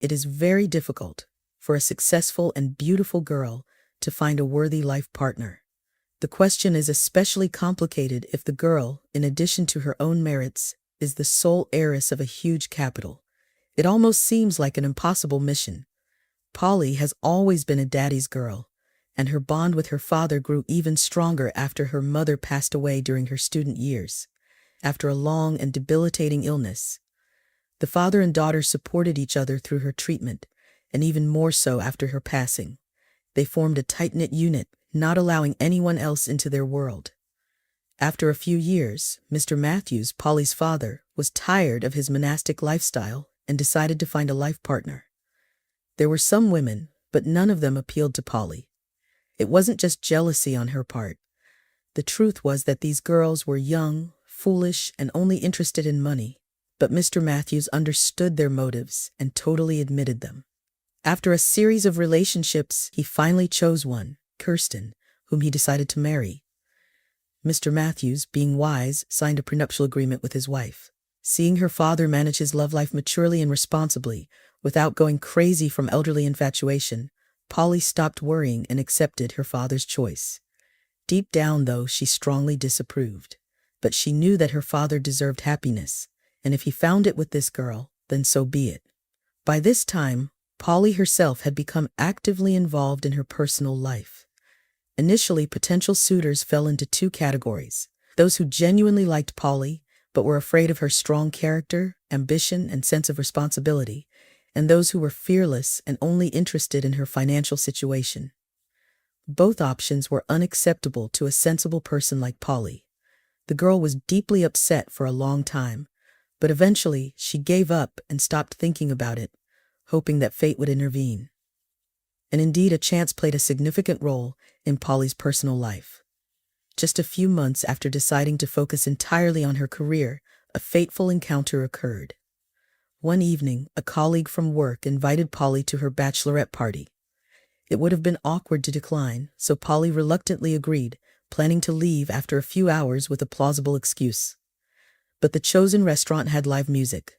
It is very difficult for a successful and beautiful girl to find a worthy life partner. The question is especially complicated if the girl, in addition to her own merits, is the sole heiress of a huge capital. It almost seems like an impossible mission. Polly has always been a daddy's girl, and her bond with her father grew even stronger after her mother passed away during her student years, after a long and debilitating illness. The father and daughter supported each other through her treatment, and even more so after her passing. They formed a tight-knit unit, not allowing anyone else into their world. After a few years, Mr. Matthews, Polly's father, was tired of his monastic lifestyle and decided to find a life partner. There were some women, but none of them appealed to Polly. It wasn't just jealousy on her part. The truth was that these girls were young, foolish, and only interested in money. But Mr. Matthews understood their motives and totally admitted them. After a series of relationships, he finally chose one, Kirsten, whom he decided to marry. Mr. Matthews, being wise, signed a prenuptial agreement with his wife. Seeing her father manage his love life maturely and responsibly, without going crazy from elderly infatuation, Polly stopped worrying and accepted her father's choice. Deep down, though, she strongly disapproved. But she knew that her father deserved happiness, and if he found it with this girl, then so be it. By this time, Polly herself had become actively involved in her personal life. Initially, potential suitors fell into two categories: those who genuinely liked Polly, but were afraid of her strong character, ambition, and sense of responsibility, and those who were fearless and only interested in her financial situation. Both options were unacceptable to a sensible person like Polly. The girl was deeply upset for a long time, but eventually she gave up and stopped thinking about it, hoping that fate would intervene. And indeed, a chance played a significant role in Polly's personal life. Just a few months after deciding to focus entirely on her career, a fateful encounter occurred. One evening, a colleague from work invited Polly to her bachelorette party. It would have been awkward to decline, so Polly reluctantly agreed, planning to leave after a few hours with a plausible excuse. But the chosen restaurant had live music.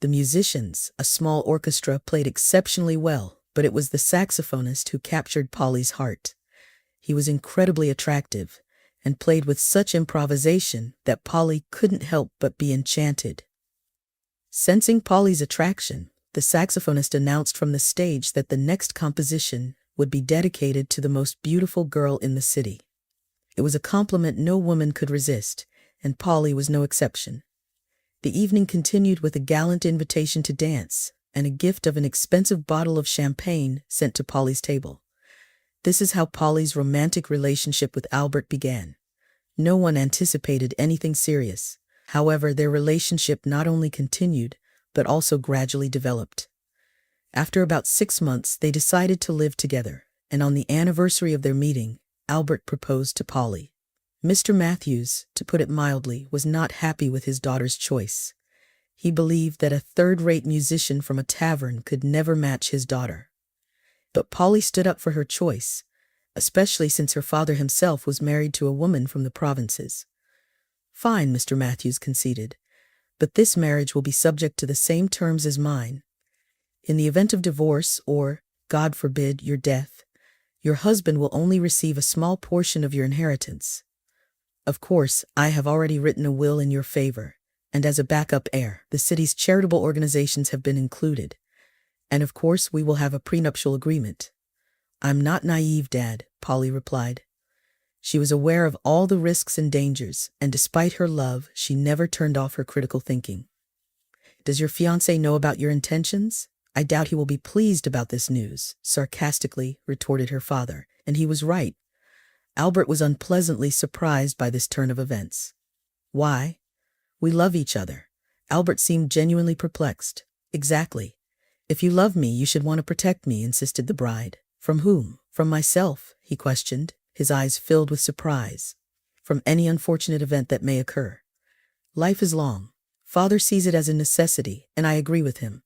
The musicians, a small orchestra, played exceptionally well, but it was the saxophonist who captured Polly's heart. He was incredibly attractive and played with such improvisation that Polly couldn't help but be enchanted. Sensing Polly's attraction, the saxophonist announced from the stage that the next composition would be dedicated to the most beautiful girl in the city. It was a compliment no woman could resist, and Polly was no exception. The evening continued with a gallant invitation to dance and a gift of an expensive bottle of champagne sent to Polly's table. This is how Polly's romantic relationship with Albert began. No one anticipated anything serious. However, their relationship not only continued, but also gradually developed. After about 6 months, they decided to live together, and on the anniversary of their meeting, Albert proposed to Polly. Mr. Matthews, to put it mildly, was not happy with his daughter's choice. He believed that a third-rate musician from a tavern could never match his daughter. But Polly stood up for her choice, especially since her father himself was married to a woman from the provinces. "Fine," Mr. Matthews conceded, "but this marriage will be subject to the same terms as mine. In the event of divorce or, God forbid, your death, your husband will only receive a small portion of your inheritance. Of course, I have already written a will in your favor, and as a backup heir, the city's charitable organizations have been included. And of course, we will have a prenuptial agreement." "I'm not naive, Dad," Polly replied. She was aware of all the risks and dangers, and despite her love, she never turned off her critical thinking. "Does your fiancé know about your intentions? I doubt he will be pleased about this news," sarcastically retorted her father, and he was right. Albert was unpleasantly surprised by this turn of events. "Why? We love each other." Albert seemed genuinely perplexed. "Exactly. If you love me, you should want to protect me," insisted the bride. "From whom? From myself?" he questioned, his eyes filled with surprise. "From any unfortunate event that may occur. Life is long. Father sees it as a necessity, and I agree with him.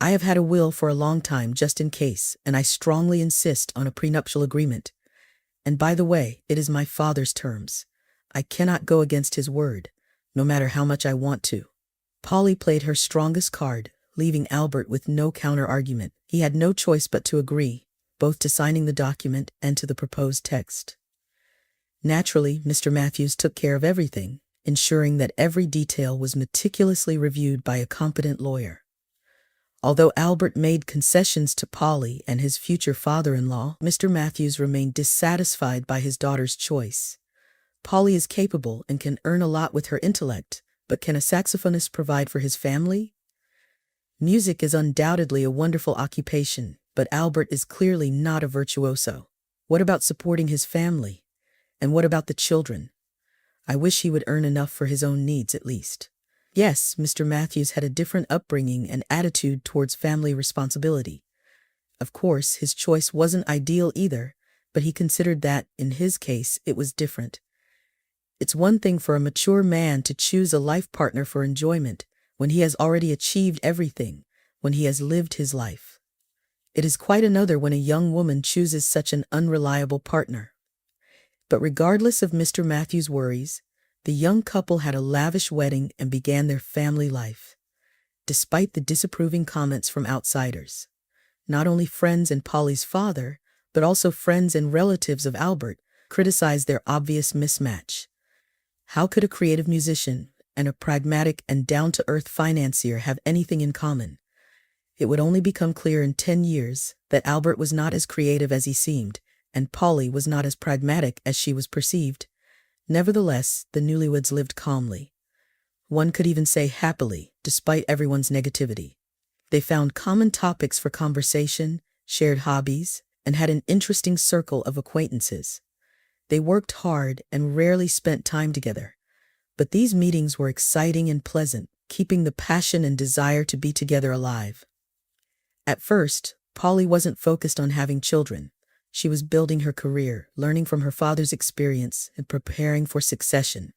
I have had a will for a long time just in case, and I strongly insist on a prenuptial agreement. And by the way, it is my father's terms. I cannot go against his word, no matter how much I want to." Polly played her strongest card, leaving Albert with no counter-argument. He had no choice but to agree, both to signing the document and to the proposed text. Naturally, Mr. Matthews took care of everything, ensuring that every detail was meticulously reviewed by a competent lawyer. Although Albert made concessions to Polly and his future father-in-law, Mr. Matthews remained dissatisfied by his daughter's choice. Polly is capable and can earn a lot with her intellect, but can a saxophonist provide for his family? Music is undoubtedly a wonderful occupation, but Albert is clearly not a virtuoso. What about supporting his family? And what about the children? I wish he would earn enough for his own needs at least. Yes, Mr. Matthews had a different upbringing and attitude towards family responsibility. Of course, his choice wasn't ideal either, but he considered that, in his case, it was different. It's one thing for a mature man to choose a life partner for enjoyment, when he has already achieved everything, when he has lived his life. It is quite another when a young woman chooses such an unreliable partner. But regardless of Mr. Matthews' worries, the young couple had a lavish wedding and began their family life. Despite the disapproving comments from outsiders, not only friends and Polly's father, but also friends and relatives of Albert, criticized their obvious mismatch. How could a creative musician and a pragmatic and down-to-earth financier have anything in common? It would only become clear in 10 years that Albert was not as creative as he seemed, and Polly was not as pragmatic as she was perceived. Nevertheless, the newlyweds lived calmly. One could even say happily, despite everyone's negativity. They found common topics for conversation, shared hobbies, and had an interesting circle of acquaintances. They worked hard and rarely spent time together. But these meetings were exciting and pleasant, keeping the passion and desire to be together alive. At first, Polly wasn't focused on having children. She was building her career, learning from her father's experience, and preparing for succession.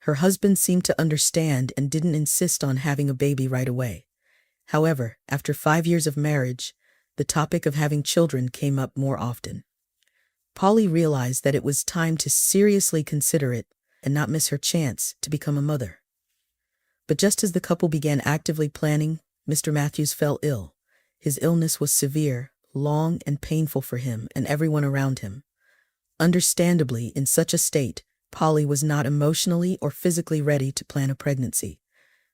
Her husband seemed to understand and didn't insist on having a baby right away. However, after 5 years of marriage, the topic of having children came up more often. Polly realized that it was time to seriously consider it and not miss her chance to become a mother. But just as the couple began actively planning, Mr. Matthews fell ill. His illness was severe, long and painful for him and everyone around him. Understandably, in such a state, Polly was not emotionally or physically ready to plan a pregnancy.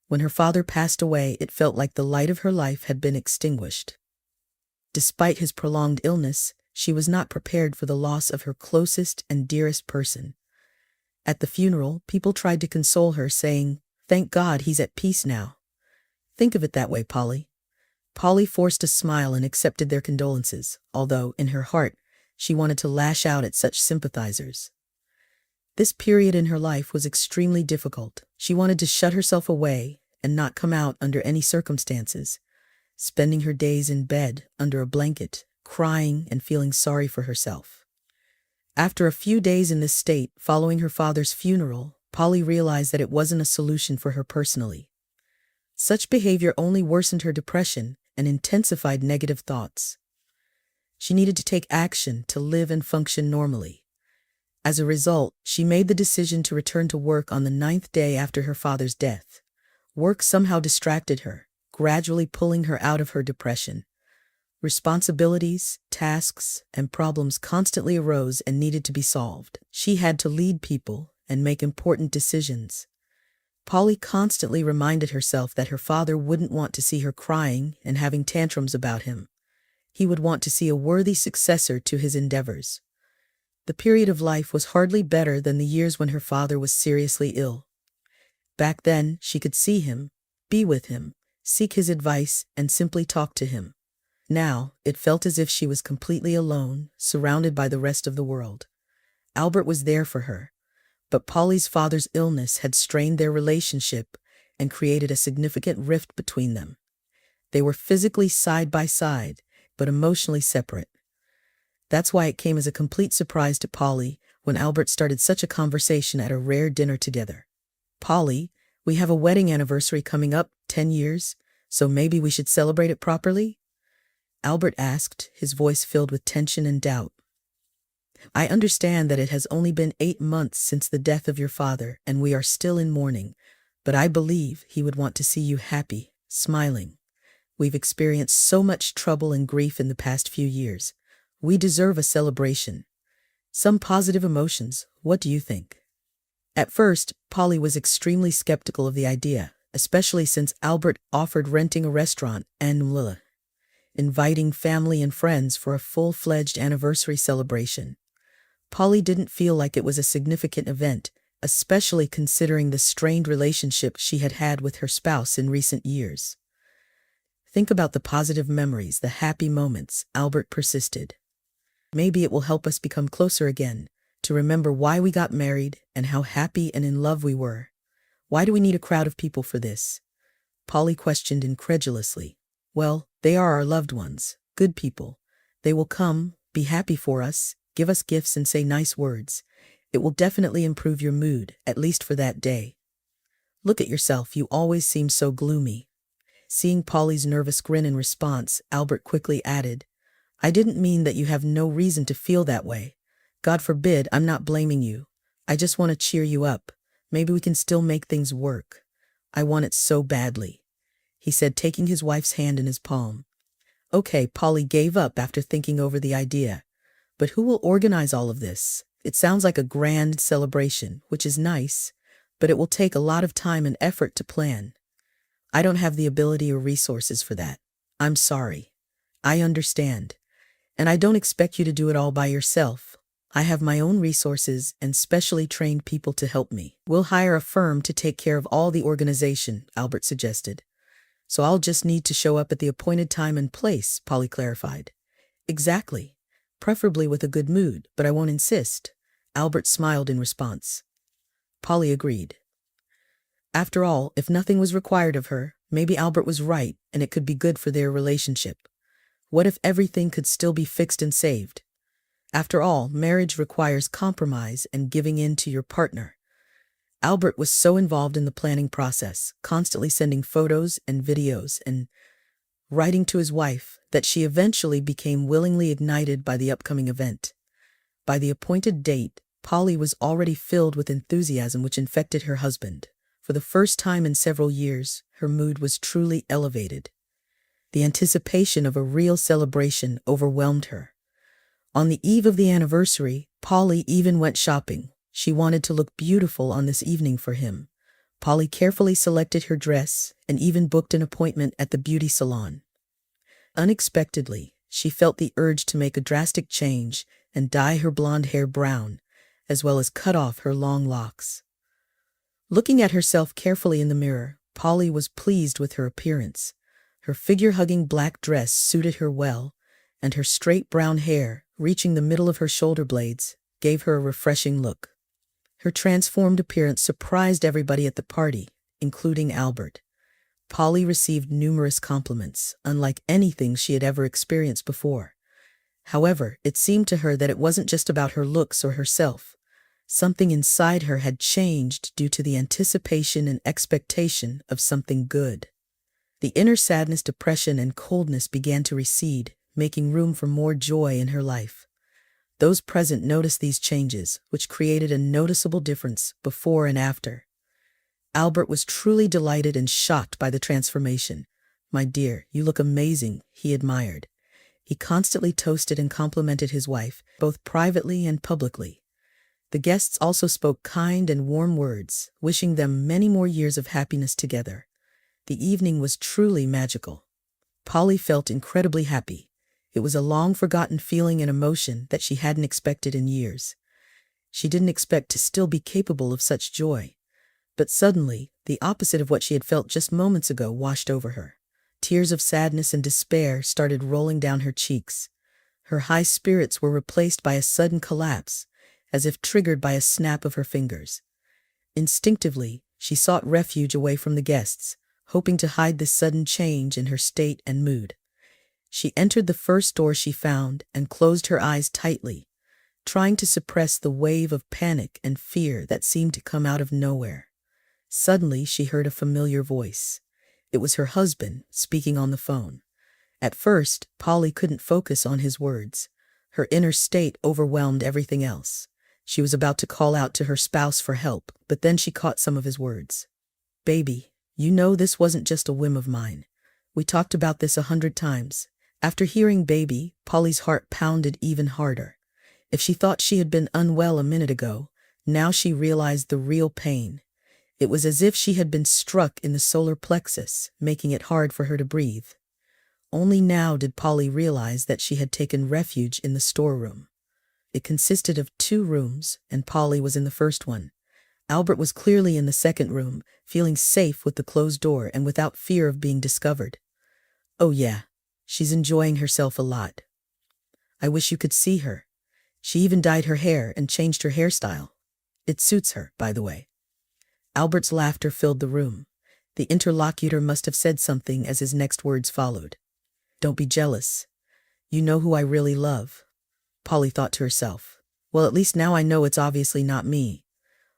When her father passed away, it felt like the light of her life had been extinguished. Despite his prolonged illness, she was not prepared for the loss of her closest and dearest person. At the funeral, people tried to console her, saying, "Thank God he's at peace now." Think of it that way, Polly. Polly forced a smile and accepted their condolences, although, in her heart, she wanted to lash out at such sympathizers. This period in her life was extremely difficult. She wanted to shut herself away and not come out under any circumstances, spending her days in bed, under a blanket, crying and feeling sorry for herself. After a few days in this state, following her father's funeral, Polly realized that it wasn't a solution for her personally. Such behavior only worsened her depression and intensified negative thoughts. She needed to take action to live and function normally. As a result, she made the decision to return to work on the 9th day after her father's death. Work somehow distracted her, gradually pulling her out of her depression. Responsibilities, tasks, and problems constantly arose and needed to be solved. She had to lead people and make important decisions. Polly constantly reminded herself that her father wouldn't want to see her crying and having tantrums about him. He would want to see a worthy successor to his endeavors. The period of life was hardly better than the years when her father was seriously ill. Back then, she could see him, be with him, seek his advice, and simply talk to him. Now, it felt as if she was completely alone, surrounded by the rest of the world. Albert was there for her, but Polly's father's illness had strained their relationship and created a significant rift between them. They were physically side by side, but emotionally separate. That's why it came as a complete surprise to Polly when Albert started such a conversation at a rare dinner together. "Polly, we have a wedding anniversary coming up, 10 years, so maybe we should celebrate it properly?" Albert asked, his voice filled with tension and doubt. "I understand that it has only been 8 months since the death of your father, and we are still in mourning, but I believe he would want to see you happy, smiling. We've experienced so much trouble and grief in the past few years. We deserve a celebration. Some positive emotions. What do you think? At first, Polly was extremely skeptical of the idea, especially since Albert offered renting a restaurant and inviting family and friends for a full-fledged anniversary celebration. Polly didn't feel like it was a significant event, especially considering the strained relationship she had had with her spouse in recent years. Think about the positive memories, the happy moments, Albert persisted. Maybe it will help us become closer again, to remember why we got married and how happy and in love we were. Why do we need a crowd of people for this? Polly questioned incredulously. Well, they are our loved ones, good people. They will come, be happy for us, give us gifts and say nice words. It will definitely improve your mood, at least for that day. Look at yourself, you always seem so gloomy. Seeing Polly's nervous grin in response, Albert quickly added, I didn't mean that you have no reason to feel that way. God forbid, I'm not blaming you. I just want to cheer you up. Maybe we can still make things work. I want it so badly, he said, taking his wife's hand in his palm. Okay, Polly gave up after thinking over the idea. But who will organize all of this? It sounds like a grand celebration, which is nice, but it will take a lot of time and effort to plan. I don't have the ability or resources for that. I'm sorry. I understand. And I don't expect you to do it all by yourself. I have my own resources and specially trained people to help me. We'll hire a firm to take care of all the organization, Albert suggested. So I'll just need to show up at the appointed time and place, Polly clarified. Exactly. Preferably with a good mood, but I won't insist. Albert smiled in response. Polly agreed. After all, if nothing was required of her, maybe Albert was right and it could be good for their relationship. What if everything could still be fixed and saved? After all, marriage requires compromise and giving in to your partner. Albert was so involved in the planning process, constantly sending photos and videos and writing to his wife, that she eventually became willingly ignited by the upcoming event. By the appointed date, Polly was already filled with enthusiasm which infected her husband. For the first time in several years, her mood was truly elevated. The anticipation of a real celebration overwhelmed her. On the eve of the anniversary, Polly even went shopping. She wanted to look beautiful on this evening for him. Polly carefully selected her dress and even booked an appointment at the beauty salon. Unexpectedly, she felt the urge to make a drastic change and dye her blonde hair brown, as well as cut off her long locks. Looking at herself carefully in the mirror, Polly was pleased with her appearance. Her figure-hugging black dress suited her well, and her straight brown hair, reaching the middle of her shoulder blades, gave her a refreshing look. Her transformed appearance surprised everybody at the party, including Albert. Polly received numerous compliments, unlike anything she had ever experienced before. However, it seemed to her that it wasn't just about her looks or herself. Something inside her had changed due to the anticipation and expectation of something good. The inner sadness, depression, and coldness began to recede, making room for more joy in her life. Those present noticed these changes, which created a noticeable difference before and after. Albert was truly delighted and shocked by the transformation. "My dear, you look amazing," he admired. He constantly toasted and complimented his wife, both privately and publicly. The guests also spoke kind and warm words, wishing them many more years of happiness together. The evening was truly magical. Polly felt incredibly happy. It was a long-forgotten feeling and emotion that she hadn't expected in years. She didn't expect to still be capable of such joy. But suddenly, the opposite of what she had felt just moments ago washed over her. Tears of sadness and despair started rolling down her cheeks. Her high spirits were replaced by a sudden collapse, as if triggered by a snap of her fingers. Instinctively, she sought refuge away from the guests, hoping to hide this sudden change in her state and mood. She entered the first door she found and closed her eyes tightly, trying to suppress the wave of panic and fear that seemed to come out of nowhere. Suddenly, she heard a familiar voice. It was her husband, speaking on the phone. At first, Polly couldn't focus on his words. Her inner state overwhelmed everything else. She was about to call out to her spouse for help, but then she caught some of his words. "Baby, you know this wasn't just a whim of mine. We talked about this 100 times. After hearing baby, Polly's heart pounded even harder. If she thought she had been unwell a minute ago, now she realized the real pain. It was as if she had been struck in the solar plexus, making it hard for her to breathe. Only now did Polly realize that she had taken refuge in the storeroom. It consisted of 2 rooms, and Polly was in the first one. Albert was clearly in the second room, feeling safe with the closed door and without fear of being discovered. Oh yeah, she's enjoying herself a lot. I wish you could see her. She even dyed her hair and changed her hairstyle. It suits her, by the way. Albert's laughter filled the room. The interlocutor must have said something as his next words followed. Don't be jealous. You know who I really love. Polly thought to herself. Well, at least now I know it's obviously not me.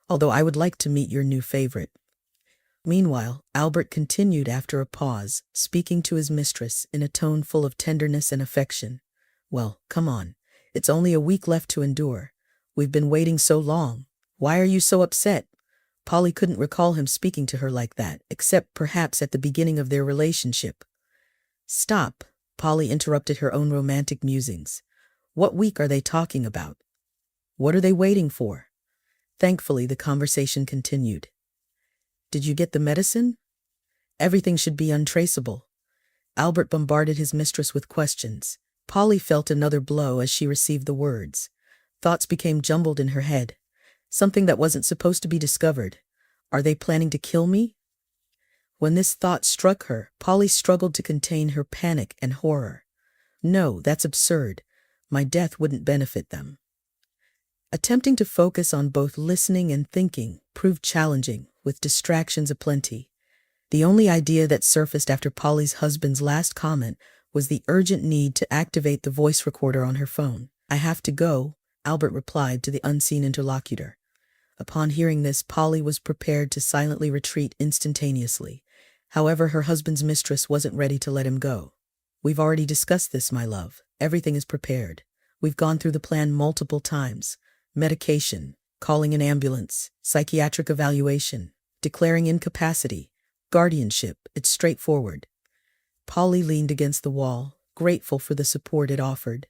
Although I would like to meet your new favorite. Meanwhile, Albert continued after a pause, speaking to his mistress in a tone full of tenderness and affection. Well, come on. It's only a week left to endure. We've been waiting so long. Why are you so upset? Polly couldn't recall him speaking to her like that, except perhaps at the beginning of their relationship. Stop, Polly interrupted her own romantic musings. What week are they talking about? What are they waiting for? Thankfully, the conversation continued. Did you get the medicine? Everything should be untraceable. Albert bombarded his mistress with questions. Polly felt another blow as she received the words. Thoughts became jumbled in her head. Something that wasn't supposed to be discovered. Are they planning to kill me? When this thought struck her, Polly struggled to contain her panic and horror. No, that's absurd. My death wouldn't benefit them. Attempting to focus on both listening and thinking proved challenging, with distractions aplenty. The only idea that surfaced after Polly's husband's last comment was the urgent need to activate the voice recorder on her phone. I have to go, Albert replied to the unseen interlocutor. Upon hearing this, Polly was prepared to silently retreat instantaneously. However, her husband's mistress wasn't ready to let him go. We've already discussed this, my love. Everything is prepared. We've gone through the plan multiple times. Medication, calling an ambulance, psychiatric evaluation, declaring incapacity, guardianship, it's straightforward. Polly leaned against the wall, grateful for the support it offered.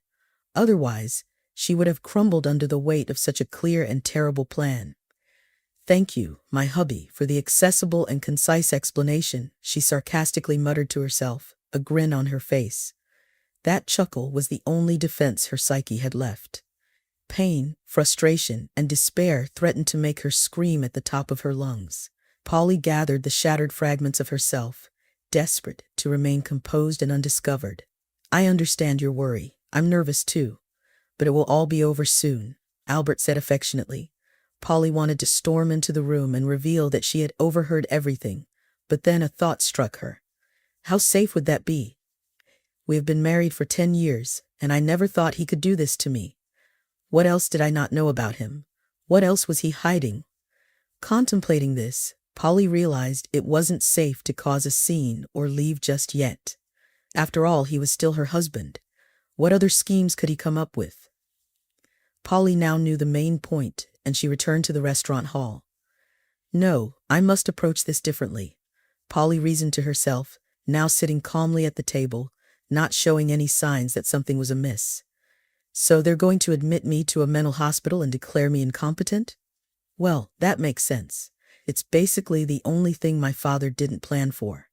Otherwise, she would have crumbled under the weight of such a clear and terrible plan. Thank you, my hubby, for the accessible and concise explanation, she sarcastically muttered to herself, a grin on her face. That chuckle was the only defense her psyche had left. Pain, frustration, and despair threatened to make her scream at the top of her lungs. Polly gathered the shattered fragments of herself, desperate to remain composed and undiscovered. I understand your worry. I'm nervous too. But it will all be over soon, Albert said affectionately. Polly wanted to storm into the room and reveal that she had overheard everything, but then a thought struck her. How safe would that be? We have been married for 10 years, and I never thought he could do this to me. What else did I not know about him? What else was he hiding? Contemplating this, Polly realized it wasn't safe to cause a scene or leave just yet. After all, he was still her husband. What other schemes could he come up with? Polly now knew the main point, and she returned to the restaurant hall. No, I must approach this differently, Polly reasoned to herself, now sitting calmly at the table, not showing any signs that something was amiss. So they're going to admit me to a mental hospital and declare me incompetent? Well, that makes sense. It's basically the only thing my father didn't plan for.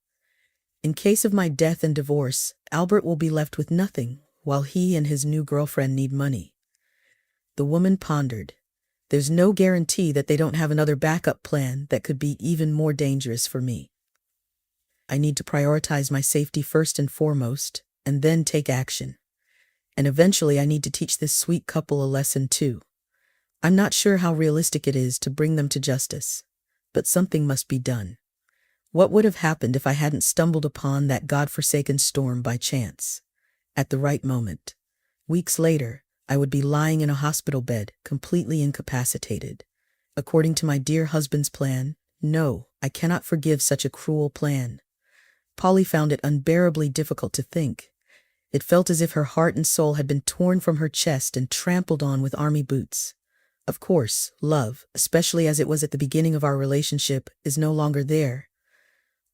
In case of my death and divorce, Albert will be left with nothing, while he and his new girlfriend need money. The woman pondered. There's no guarantee that they don't have another backup plan that could be even more dangerous for me. I need to prioritize my safety first and foremost, and then take action. And eventually I need to teach this sweet couple a lesson too. I'm not sure how realistic it is to bring them to justice, but something must be done. What would have happened if I hadn't stumbled upon that godforsaken storm by chance? At the right moment. Weeks later, I would be lying in a hospital bed, completely incapacitated. According to my dear husband's plan, no, I cannot forgive such a cruel plan. Polly found it unbearably difficult to think. It felt as if her heart and soul had been torn from her chest and trampled on with army boots. Of course, love, especially as it was at the beginning of our relationship, is no longer there.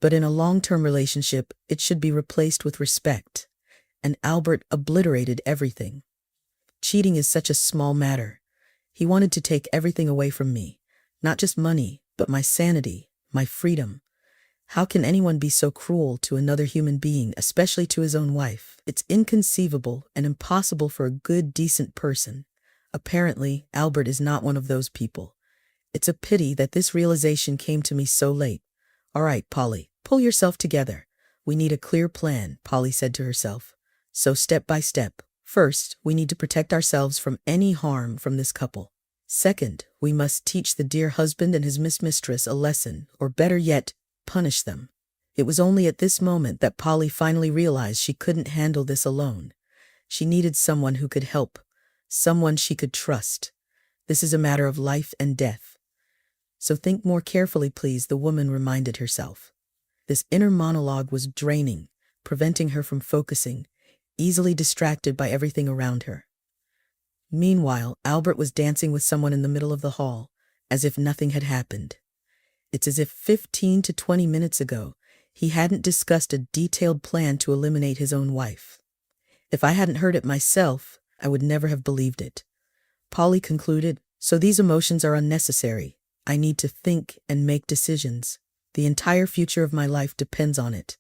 But in a long-term relationship, it should be replaced with respect. And Albert obliterated everything. Cheating is such a small matter. He wanted to take everything away from me. Not just money, but my sanity, my freedom. How can anyone be so cruel to another human being, especially to his own wife? It's inconceivable and impossible for a good, decent person. Apparently, Albert is not one of those people. It's a pity that this realization came to me so late. All right, Polly, pull yourself together. We need a clear plan, Polly said to herself. So step by step. First, we need to protect ourselves from any harm from this couple. Second, we must teach the dear husband and his mistress a lesson, or better yet, punish them. It was only at this moment that Polly finally realized she couldn't handle this alone. She needed someone who could help, someone she could trust. This is a matter of life and death. So think more carefully, please, the woman reminded herself. This inner monologue was draining, preventing her from focusing, easily distracted by everything around her. Meanwhile, Albert was dancing with someone in the middle of the hall, as if nothing had happened. It's as if 15 to 20 minutes ago, he hadn't discussed a detailed plan to eliminate his own wife. If I hadn't heard it myself, I would never have believed it. Polly concluded, so these emotions are unnecessary. I need to think and make decisions. The entire future of my life depends on it.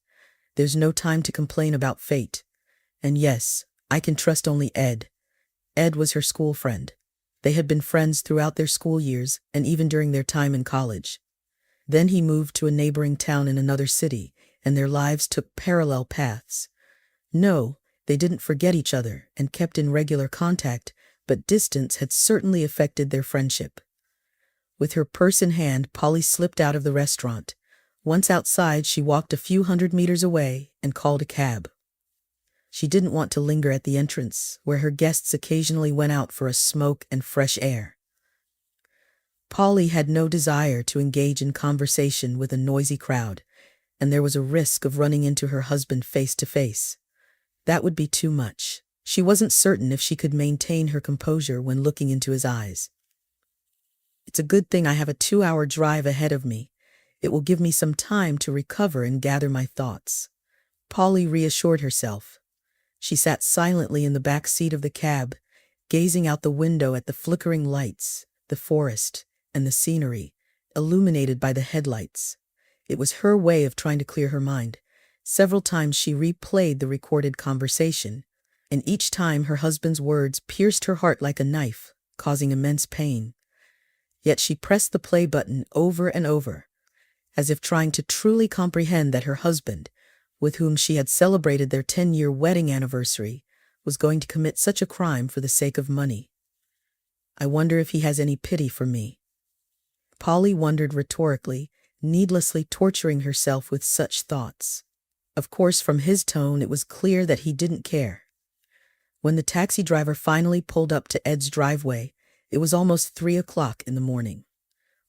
There's no time to complain about fate. And yes, I can trust only Ed. Ed was her school friend. They had been friends throughout their school years and even during their time in college. Then he moved to a neighboring town in another city, and their lives took parallel paths. No, they didn't forget each other and kept in regular contact, but distance had certainly affected their friendship. With her purse in hand, Polly slipped out of the restaurant. Once outside, she walked a few hundred meters away and called a cab. She didn't want to linger at the entrance, where her guests occasionally went out for a smoke and fresh air. Polly had no desire to engage in conversation with a noisy crowd, and there was a risk of running into her husband face to face. That would be too much. She wasn't certain if she could maintain her composure when looking into his eyes. It's a good thing I have a 2-hour drive ahead of me. It will give me some time to recover and gather my thoughts. Polly reassured herself. She sat silently in the back seat of the cab, gazing out the window at the flickering lights, the forest, and the scenery, illuminated by the headlights. It was her way of trying to clear her mind. Several times she replayed the recorded conversation, and each time her husband's words pierced her heart like a knife, causing immense pain. Yet she pressed the play button over and over, as if trying to truly comprehend that her husband, with whom she had celebrated their 10-year wedding anniversary, was going to commit such a crime for the sake of money. I wonder if he has any pity for me. Polly wondered rhetorically, needlessly torturing herself with such thoughts. Of course, from his tone, it was clear that he didn't care. When the taxi driver finally pulled up to Ed's driveway, it was almost 3 o'clock in the morning.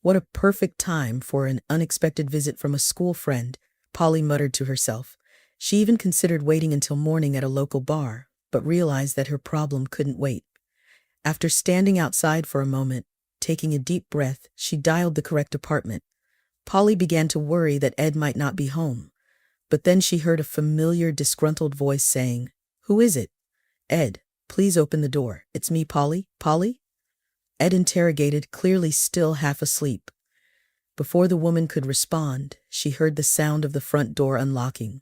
What a perfect time for an unexpected visit from a school friend, Polly muttered to herself. She even considered waiting until morning at a local bar, but realized that her problem couldn't wait. After standing outside for a moment, taking a deep breath, she dialed the correct apartment. Polly began to worry that Ed might not be home, but then she heard a familiar, disgruntled voice saying, "Who is it?" "Ed, please open the door. It's me, Polly." "Polly?" Ed interrogated, clearly still half asleep. Before the woman could respond, she heard the sound of the front door unlocking.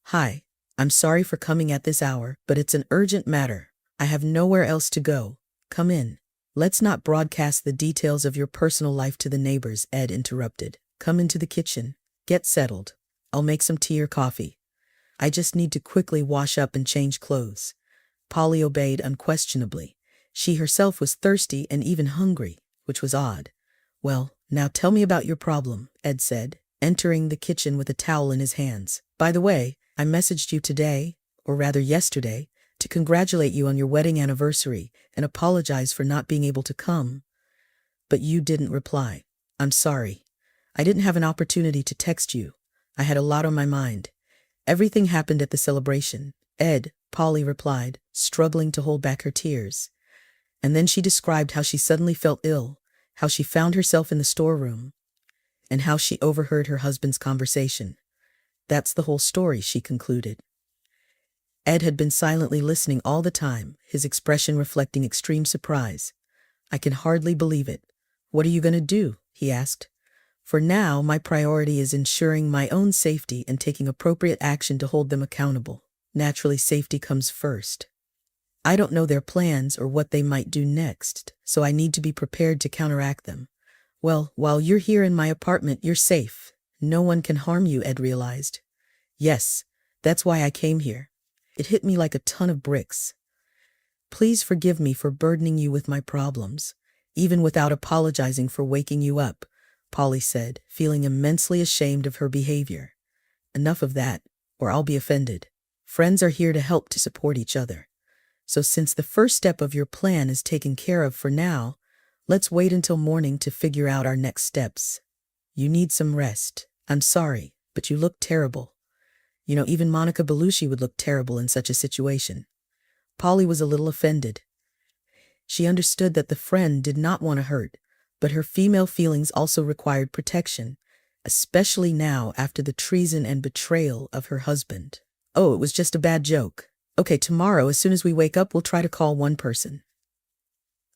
"Hi, I'm sorry for coming at this hour, but it's an urgent matter. I have nowhere else to go. Come in." "Let's not broadcast the details of your personal life to the neighbors," Ed interrupted. "Come into the kitchen. Get settled. I'll make some tea or coffee. I just need to quickly wash up and change clothes." Polly obeyed unquestionably. She herself was thirsty and even hungry, which was odd. "Well, now tell me about your problem," Ed said, entering the kitchen with a towel in his hands. "By the way, I messaged you today, or rather yesterday, to congratulate you on your wedding anniversary and apologize for not being able to come. But you didn't reply. I'm sorry. I didn't have an opportunity to text you. I had a lot on my mind. Everything happened at the celebration." "Ed," Polly replied, struggling to hold back her tears. And then she described how she suddenly felt ill, how she found herself in the storeroom, and how she overheard her husband's conversation. That's the whole story, she concluded. Ed had been silently listening all the time, his expression reflecting extreme surprise. I can hardly believe it. What are you going to do? He asked. For now, my priority is ensuring my own safety and taking appropriate action to hold them accountable. Naturally, safety comes first. I don't know their plans or what they might do next, so I need to be prepared to counteract them. Well, while you're here in my apartment, you're safe. No one can harm you, Ed realized. Yes, that's why I came here. It hit me like a ton of bricks. Please forgive me for burdening you with my problems, even without apologizing for waking you up, Polly said, feeling immensely ashamed of her behavior. Enough of that, or I'll be offended. Friends are here to help, to support each other. So since the first step of your plan is taken care of for now, let's wait until morning to figure out our next steps. You need some rest. I'm sorry, but you look terrible. You know, even Monica Bellucci would look terrible in such a situation. Polly was a little offended. She understood that the friend did not want to hurt, but her female feelings also required protection, especially now after the treason and betrayal of her husband. Oh, it was just a bad joke. Okay, tomorrow, as soon as we wake up, we'll try to call one person.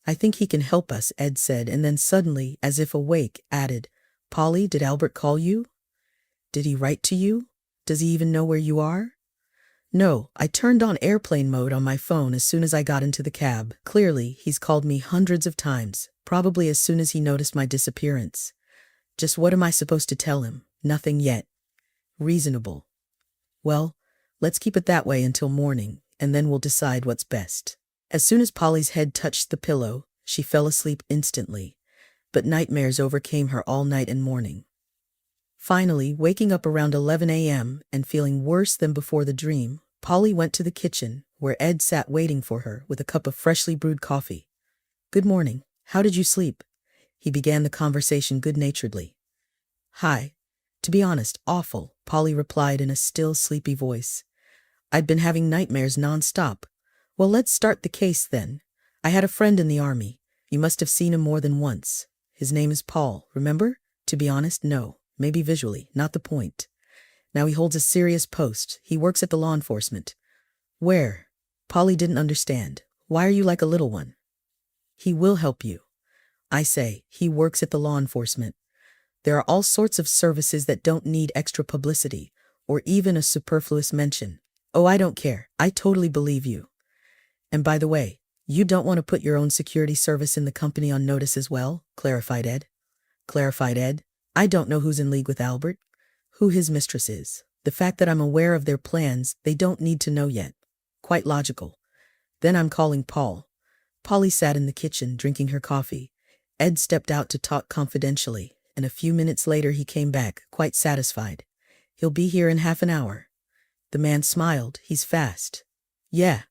I think he can help us, Ed said, and then suddenly, as if awake, added, Polly, did Albert call you? Did he write to you? Does he even know where you are? No, I turned on airplane mode on my phone as soon as I got into the cab. Clearly, he's called me hundreds of times, probably as soon as he noticed my disappearance. Just what am I supposed to tell him? Nothing yet. Reasonable. Well, let's keep it that way until morning, and then we'll decide what's best. As soon as Polly's head touched the pillow, she fell asleep instantly, but nightmares overcame her all night and morning. Finally, waking up around 11 a.m. and feeling worse than before the dream, Polly went to the kitchen, where Ed sat waiting for her with a cup of freshly brewed coffee. Good morning. How did you sleep? He began the conversation good-naturedly. Hi. To be honest, awful, Polly replied in a still, sleepy voice. I'd been having nightmares non-stop. Well, let's start the case then. I had a friend in the army. You must have seen him more than once. His name is Paul, remember? To be honest, no. Maybe visually, not the point. Now he holds a serious post. He works at the law enforcement. Where? Polly didn't understand. Why are you like a little one? He will help you. I say, he works at the law enforcement. There are all sorts of services that don't need extra publicity, or even a superfluous mention. Oh, I don't care. I totally believe you. And by the way, you don't want to put your own security service in the company on notice as well? Clarified Ed. Clarified Ed. I don't know who's in league with Albert, who his mistress is. The fact that I'm aware of their plans, they don't need to know yet. Quite logical. Then I'm calling Paul. Polly sat in the kitchen, drinking her coffee. Ed stepped out to talk confidentially, and a few minutes later he came back, quite satisfied. He'll be here in half an hour. The man smiled. He's fast. Yeah,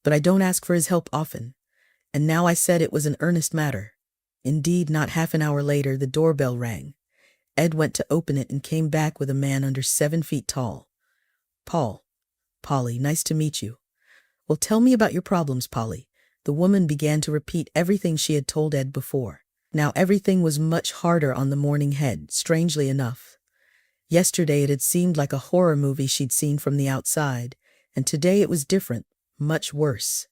but I don't ask for his help often. And now I said it was an earnest matter. Indeed, not half an hour later, the doorbell rang. Ed went to open it and came back with a man under 7 feet tall. Paul. Polly, nice to meet you. Well, tell me about your problems, Polly. The woman began to repeat everything she had told Ed before. Now everything was much harder on the mourning head, strangely enough. Yesterday it had seemed like a horror movie she'd seen from the outside, and today it was different, much worse.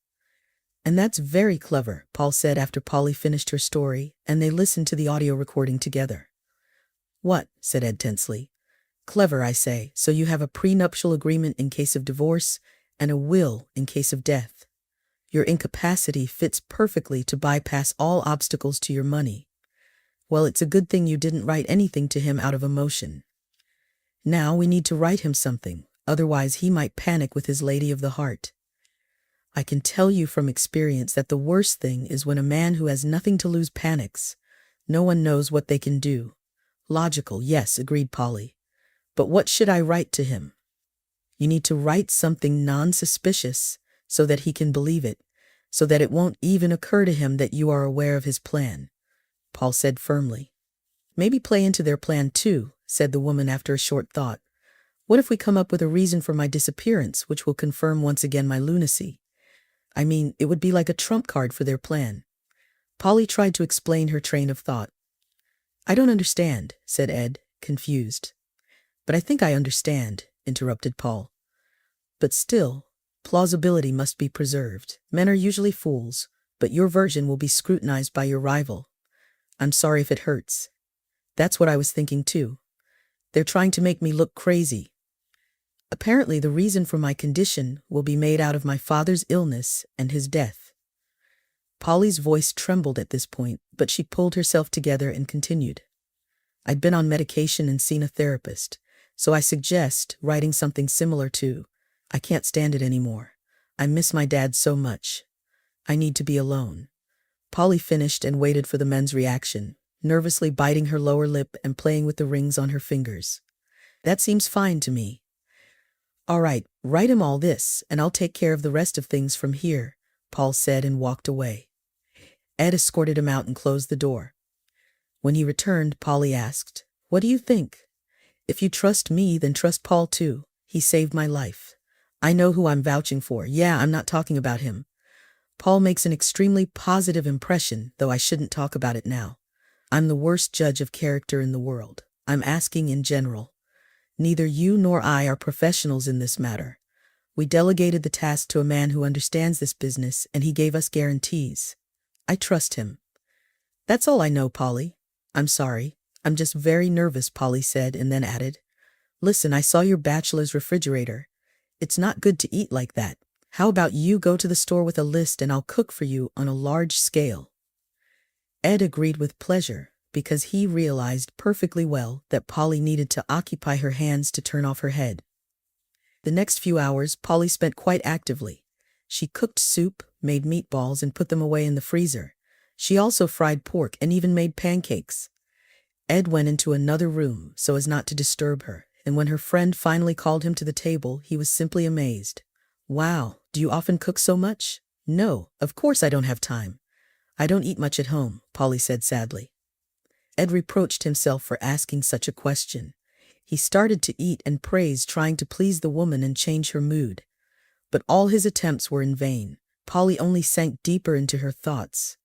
And that's very clever, Paul said after Polly finished her story, and they listened to the audio recording together. What? Said Ed tensely. Clever, I say, so you have a prenuptial agreement in case of divorce and a will in case of death. Your incapacity fits perfectly to bypass all obstacles to your money. Well, it's a good thing you didn't write anything to him out of emotion. Now we need to write him something, otherwise he might panic with his lady of the heart. I can tell you from experience that the worst thing is when a man who has nothing to lose panics. No one knows what they can do. Logical, yes, agreed Polly. But what should I write to him? You need to write something non-suspicious so that he can believe it, so that it won't even occur to him that you are aware of his plan, Paul said firmly. Maybe play into their plan too, said the woman after a short thought. What if we come up with a reason for my disappearance, which will confirm once again my lunacy? I mean, it would be like a trump card for their plan. Polly tried to explain her train of thought. I don't understand, said Ed, confused. But I think I understand. interrupted Paul. But still, plausibility must be preserved. Men are usually fools, but your version will be scrutinized by your rival. I'm sorry if it hurts. That's what I was thinking too. They're trying to make me look crazy. Apparently the reason for my condition will be made out of my father's illness and his death. Polly's voice trembled at this point, but she pulled herself together and continued. I'd been on medication and seen a therapist, so I suggest writing something similar to, I can't stand it anymore. I miss my dad so much. I need to be alone. Polly finished and waited for the men's reaction, nervously biting her lower lip and playing with the rings on her fingers. That seems fine to me. All right, write him all this, and I'll take care of the rest of things from here, Paul said and walked away. Ed escorted him out and closed the door. When he returned, Polly asked, What do you think? If you trust me, then trust Paul too. He saved my life. I know who I'm vouching for. Yeah, I'm not talking about him. Paul makes an extremely positive impression, though I shouldn't talk about it now. I'm the worst judge of character in the world. I'm asking in general. Neither you nor I are professionals in this matter. We delegated the task to a man who understands this business, and he gave us guarantees. I trust him. That's all I know, Polly. I'm sorry. I'm just very nervous, Polly said, and then added, Listen, I saw your bachelor's refrigerator. It's not good to eat like that. How about you go to the store with a list and I'll cook for you on a large scale? Ed agreed with pleasure, because he realized perfectly well that Polly needed to occupy her hands to turn off her head. The next few hours Polly spent quite actively. She cooked soup, made meatballs, and put them away in the freezer. She also fried pork and even made pancakes. Ed went into another room so as not to disturb her, and when her friend finally called him to the table, he was simply amazed. Wow, do you often cook so much? No, of course I don't have time. I don't eat much at home, Polly said sadly. Ed reproached himself for asking such a question. He started to eat and praise, trying to please the woman and change her mood. But all his attempts were in vain. Polly only sank deeper into her thoughts.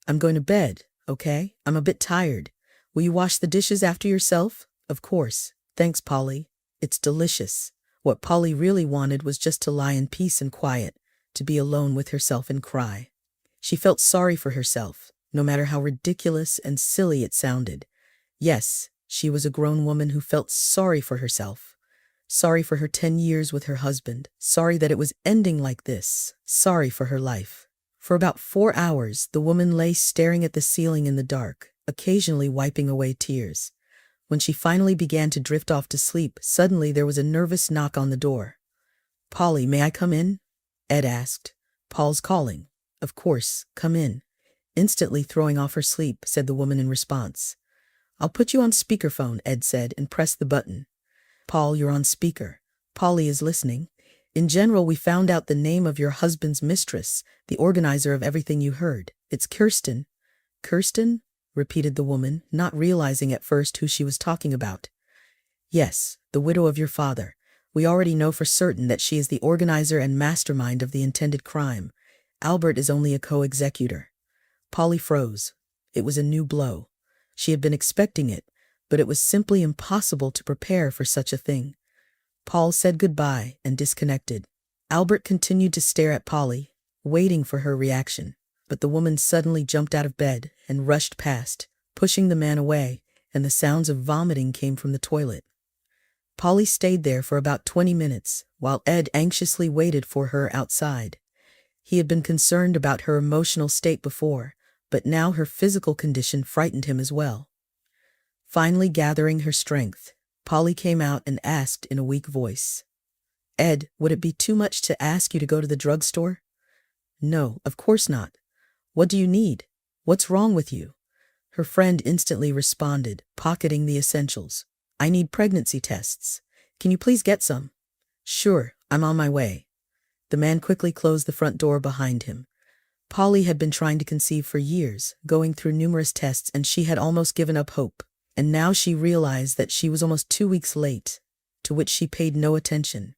I'm going to bed, okay? I'm a bit tired. Will you wash the dishes after yourself? Of course. Thanks, Polly. It's delicious. What Polly really wanted was just to lie in peace and quiet, to be alone with herself and cry. She felt sorry for herself, no matter how ridiculous and silly it sounded. Yes, she was a grown woman who felt sorry for herself. Sorry for her 10 years with her husband. Sorry that it was ending like this. Sorry for her life. For about 4 hours, the woman lay staring at the ceiling in the dark, occasionally wiping away tears. When she finally began to drift off to sleep, suddenly there was a nervous knock on the door. Polly, may I come in? Ed asked. Paul's calling. Of course, come in. Instantly throwing off her sleep, said the woman in response. I'll put you on speakerphone, Ed said, and pressed the button. Paul, you're on speaker. Polly is listening. In general, we found out the name of your husband's mistress, the organizer of everything you heard. It's Kirsten. Kirsten? Repeated the woman, not realizing at first who she was talking about. Yes, the widow of your father. We already know for certain that she is the organizer and mastermind of the intended crime. Albert is only a co-executor. Polly froze. It was a new blow. She had been expecting it, but it was simply impossible to prepare for such a thing. Paul said goodbye and disconnected. Albert continued to stare at Polly, waiting for her reaction, but the woman suddenly jumped out of bed and rushed past, pushing the man away, and the sounds of vomiting came from the toilet. Polly stayed there for about 20 minutes, while Ed anxiously waited for her outside. He had been concerned about her emotional state before, but now her physical condition frightened him as well. Finally gathering her strength, Polly came out and asked in a weak voice, Ed, would it be too much to ask you to go to the drugstore? No, of course not. What do you need? What's wrong with you? Her friend instantly responded, pocketing the essentials. I need pregnancy tests. Can you please get some? Sure, I'm on my way. The man quickly closed the front door behind him. Polly had been trying to conceive for years, going through numerous tests, and she had almost given up hope. And now she realized that she was almost 2 weeks late, to which she paid no attention.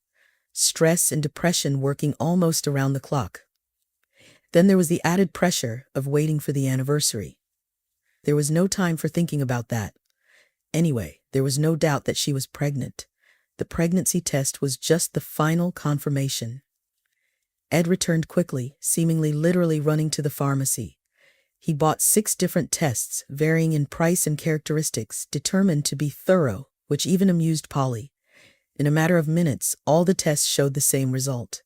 Stress and depression working almost around the clock. Then there was the added pressure of waiting for the anniversary. There was no time for thinking about that. Anyway, there was no doubt that she was pregnant. The pregnancy test was just the final confirmation. Ed returned quickly, seemingly literally running to the pharmacy. He bought 6 different tests, varying in price and characteristics, determined to be thorough, which even amused Polly. In a matter of minutes, all the tests showed the same result.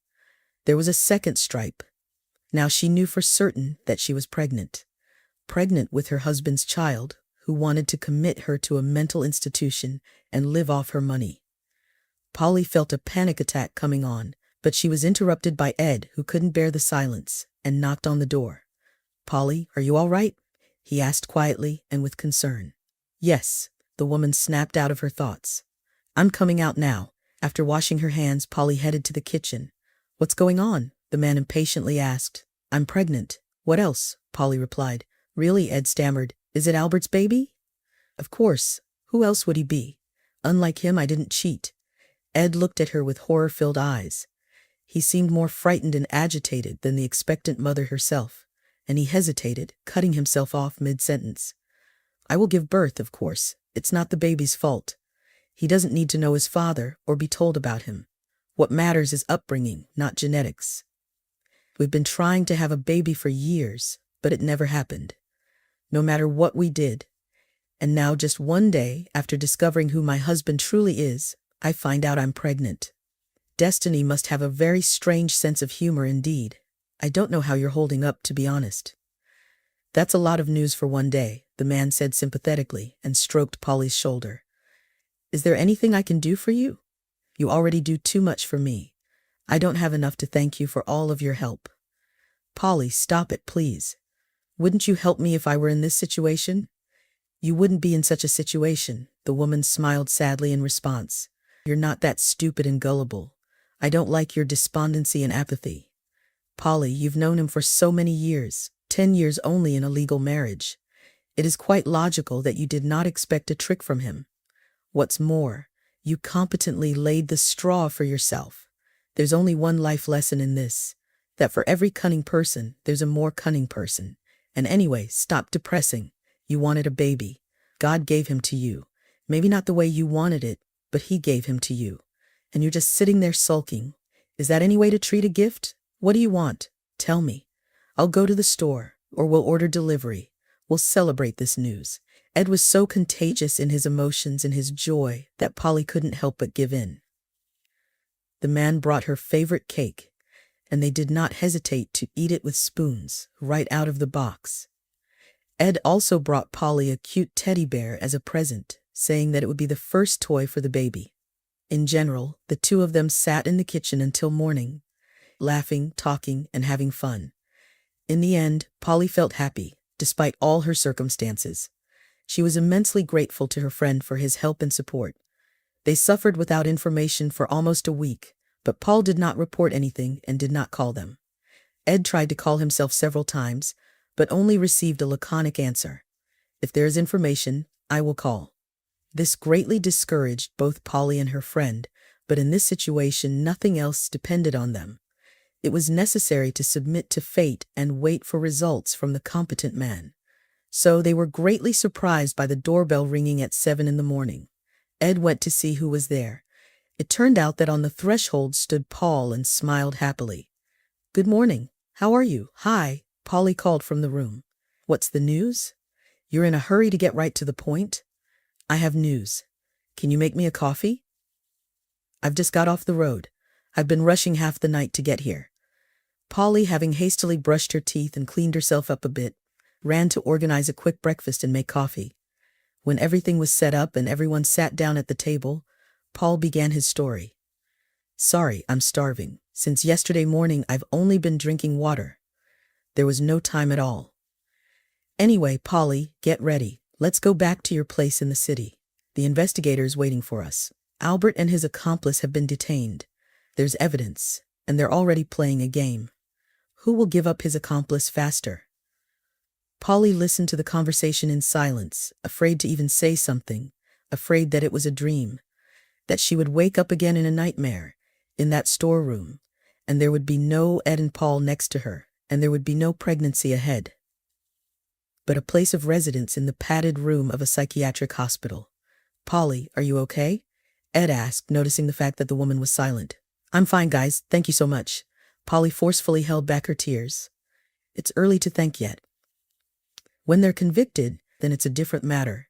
There was a second stripe. Now she knew for certain that she was pregnant. Pregnant with her husband's child, who wanted to commit her to a mental institution and live off her money. Polly felt a panic attack coming on, but she was interrupted by Ed, who couldn't bear the silence, and knocked on the door. "Polly, are you all right?" he asked quietly and with concern. "Yes," the woman snapped out of her thoughts. "I'm coming out now." After washing her hands, Polly headed to the kitchen. "What's going on?" the man impatiently asked. "I'm pregnant." "What else?" Polly replied. "Really?" Ed stammered. "Is it Albert's baby?" "Of course. Who else would he be? Unlike him, I didn't cheat." Ed looked at her with horror-filled eyes. He seemed more frightened and agitated than the expectant mother herself, and he hesitated, cutting himself off mid-sentence. "I will give birth, of course. It's not the baby's fault. He doesn't need to know his father or be told about him. What matters is upbringing, not genetics. We've been trying to have a baby for years, but it never happened. No matter what we did. And now just one day, after discovering who my husband truly is, I find out I'm pregnant. Destiny must have a very strange sense of humor indeed. I don't know how you're holding up, to be honest." "That's a lot of news for one day," the man said sympathetically and stroked Polly's shoulder. "Is there anything I can do for you? You already do too much for me. I don't have enough to thank you for all of your help." "Polly, stop it, please. Wouldn't you help me if I were in this situation?" "You wouldn't be in such a situation," the woman smiled sadly in response. "You're not that stupid and gullible. I don't like your despondency and apathy. Polly, you've known him for so many years, 10 years only in a legal marriage. It is quite logical that you did not expect a trick from him. What's more, you competently laid the straw for yourself. There's only one life lesson in this, that for every cunning person, there's a more cunning person. And anyway, stop depressing. You wanted a baby. God gave him to you. Maybe not the way you wanted it, but he gave him to you. And you're just sitting there sulking. Is that any way to treat a gift? What do you want? Tell me. I'll go to the store, or we'll order delivery. We'll celebrate this news." Ed was so contagious in his emotions and his joy that Polly couldn't help but give in. The man brought her favorite cake, and they did not hesitate to eat it with spoons, right out of the box. Ed also brought Polly a cute teddy bear as a present, saying that it would be the first toy for the baby. In general, the two of them sat in the kitchen until morning, laughing, talking, and having fun. In the end, Polly felt happy, despite all her circumstances. She was immensely grateful to her friend for his help and support. They suffered without information for almost a week, but Paul did not report anything and did not call them. Ed tried to call himself several times, but only received a laconic answer. "If there is information, I will call." This greatly discouraged both Polly and her friend, but in this situation nothing else depended on them. It was necessary to submit to fate and wait for results from the competent man. So they were greatly surprised by the doorbell ringing at 7 in the morning. Ed went to see who was there. It turned out that on the threshold stood Paul and smiled happily. "Good morning. How are you?" "Hi," Polly called from the room. "What's the news? You're in a hurry to get right to the point?" "I have news. Can you make me a coffee?" "I've just got off the road. I've been rushing half the night to get here." Polly, having hastily brushed her teeth and cleaned herself up a bit, ran to organize a quick breakfast and make coffee. When everything was set up and everyone sat down at the table, Paul began his story. "Sorry, I'm starving. Since yesterday morning I've only been drinking water. There was no time at all. Anyway, Polly, get ready. Let's go back to your place in the city. The investigator's waiting for us. Albert and his accomplice have been detained. There's evidence, and they're already playing a game. Who will give up his accomplice faster?" Polly listened to the conversation in silence, afraid to even say something, afraid that it was a dream, that she would wake up again in a nightmare, in that storeroom, and there would be no Ed and Paul next to her, and there would be no pregnancy ahead, but a place of residence in the padded room of a psychiatric hospital. "Polly, are you okay?" Ed asked, noticing the fact that the woman was silent. I'm fine, guys, thank you so much. Polly forcefully held back her tears. It's early to thank yet. When they're convicted, then it's a different matter.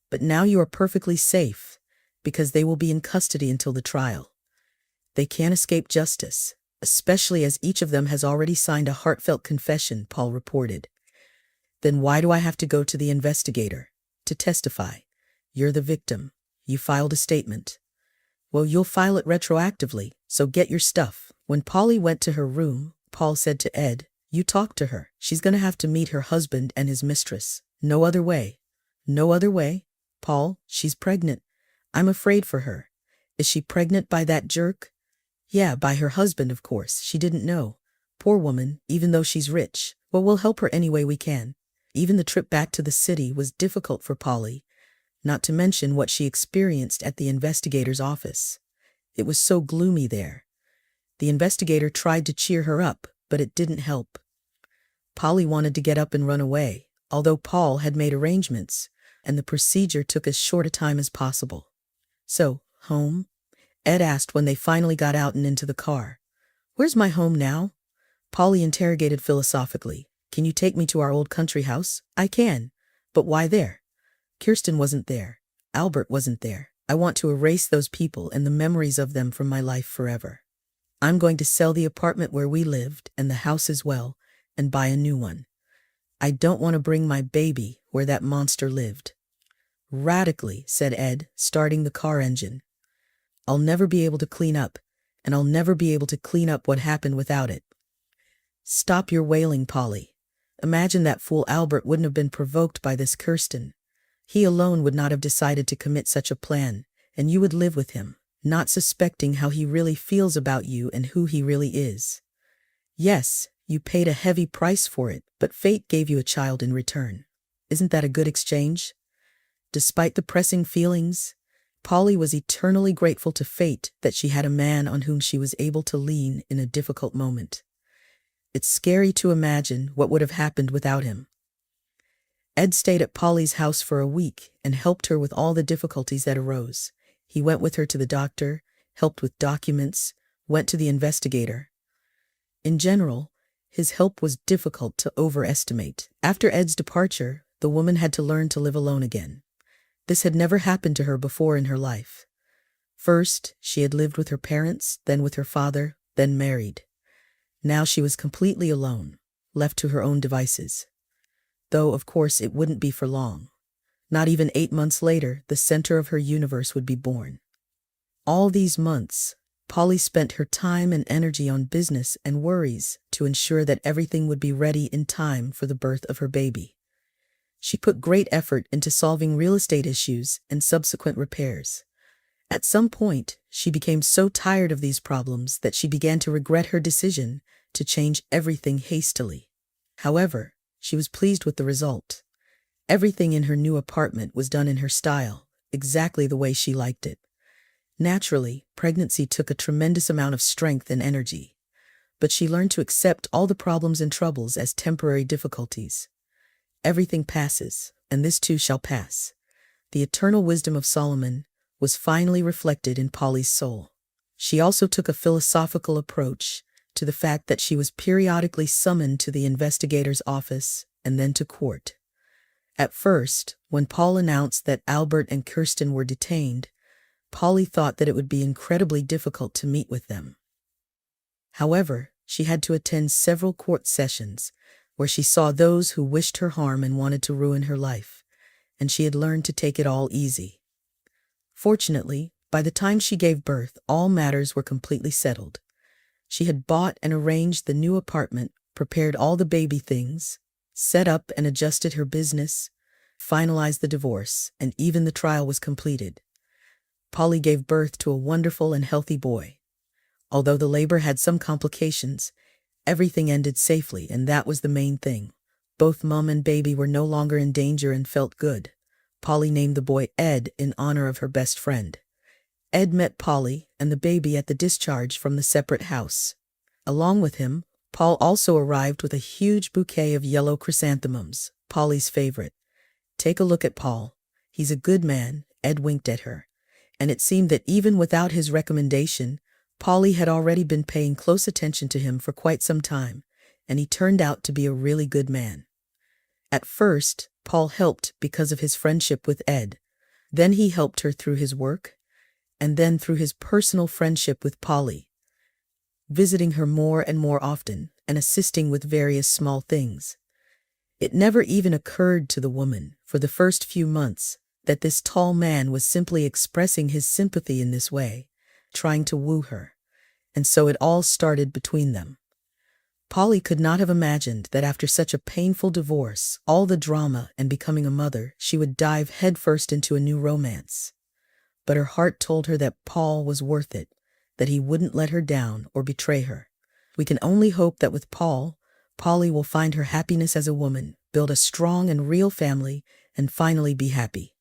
But now you are perfectly safe, because they will be in custody until the trial. They can't escape justice, especially as each of them has already signed a heartfelt confession, Paul reported. Then why do I have to go to the investigator? To testify. You're the victim. You filed a statement. Well, you'll file it retroactively, so get your stuff. When Polly went to her room, Paul said to Ed, you talk to her. She's gonna have to meet her husband and his mistress. No other way. No other way? Paul, she's pregnant. I'm afraid for her. Is she pregnant by that jerk? Yeah, by her husband, of course. She didn't know. Poor woman, even though she's rich. Well, we'll help her any way we can. Even the trip back to the city was difficult for Polly, not to mention what she experienced at the investigator's office. It was so gloomy there. The investigator tried to cheer her up, but it didn't help. Polly wanted to get up and run away, although Paul had made arrangements, and the procedure took as short a time as possible. So, home? Ed asked when they finally got out and into the car. Where's my home now? Polly interrogated philosophically. Can you take me to our old country house? I can. But why there? Kirsten wasn't there. Albert wasn't there. I want to erase those people and the memories of them from my life forever. I'm going to sell the apartment where we lived, and the house as well, and buy a new one. I don't want to bring my baby where that monster lived. Radically, said Ed, starting the car engine. I'll never be able to clean up, and I'll never be able to clean up what happened without it. Stop your wailing, Polly. Imagine that fool Albert wouldn't have been provoked by this Kirsten. He alone would not have decided to commit such a plan, and you would live with him, not suspecting how he really feels about you and who he really is. Yes, you paid a heavy price for it, but fate gave you a child in return. Isn't that a good exchange? Despite the pressing feelings, Polly was eternally grateful to fate that she had a man on whom she was able to lean in a difficult moment. It's scary to imagine what would have happened without him. Ed stayed at Polly's house for a week and helped her with all the difficulties that arose. He went with her to the doctor, helped with documents, went to the investigator. In general, his help was difficult to overestimate. After Ed's departure, the woman had to learn to live alone again. This had never happened to her before in her life. First, she had lived with her parents, then with her father, then married. Now she was completely alone, left to her own devices. Though, of course, it wouldn't be for long. Not even 8 months later, the center of her universe would be born. All these months, Polly spent her time and energy on business and worries to ensure that everything would be ready in time for the birth of her baby. She put great effort into solving real estate issues and subsequent repairs. At some point, she became so tired of these problems that she began to regret her decision to change everything hastily. However, she was pleased with the result. Everything in her new apartment was done in her style, exactly the way she liked it. Naturally, pregnancy took a tremendous amount of strength and energy, but she learned to accept all the problems and troubles as temporary difficulties. Everything passes, and this too shall pass. The eternal wisdom of Solomon was finally reflected in Polly's soul. She also took a philosophical approach to the fact that she was periodically summoned to the investigator's office and then to court. At first, when Paul announced that Albert and Kirsten were detained, Polly thought that it would be incredibly difficult to meet with them. However, she had to attend several court sessions where she saw those who wished her harm and wanted to ruin her life, and she had learned to take it all easy. Fortunately, by the time she gave birth, all matters were completely settled. She had bought and arranged the new apartment, prepared all the baby things, set up and adjusted her business, finalized the divorce, and even the trial was completed. Polly gave birth to a wonderful and healthy boy. Although the labor had some complications, everything ended safely, and that was the main thing. Both mom and baby were no longer in danger and felt good. Polly named the boy Ed in honor of her best friend. Ed met Polly and the baby at the discharge from the separate house. Along with him, Paul also arrived with a huge bouquet of yellow chrysanthemums, Polly's favorite. Take a look at Paul. He's a good man, Ed winked at her. and it seemed that even without his recommendation, Polly had already been paying close attention to him for quite some time, and he turned out to be a really good man. At first, Paul helped because of his friendship with Ed. Then he helped her through his work, and then through his personal friendship with Polly, visiting her more and more often and assisting with various small things. It never even occurred to the woman, for the first few months, that this tall man was simply expressing his sympathy in this way, trying to woo her. And so it all started between them. Polly could not have imagined that after such a painful divorce, all the drama and becoming a mother, she would dive headfirst into a new romance. But her heart told her that Paul was worth it, that he wouldn't let her down or betray her. We can only hope that with Paul, Polly will find her happiness as a woman, build a strong and real family, and finally be happy.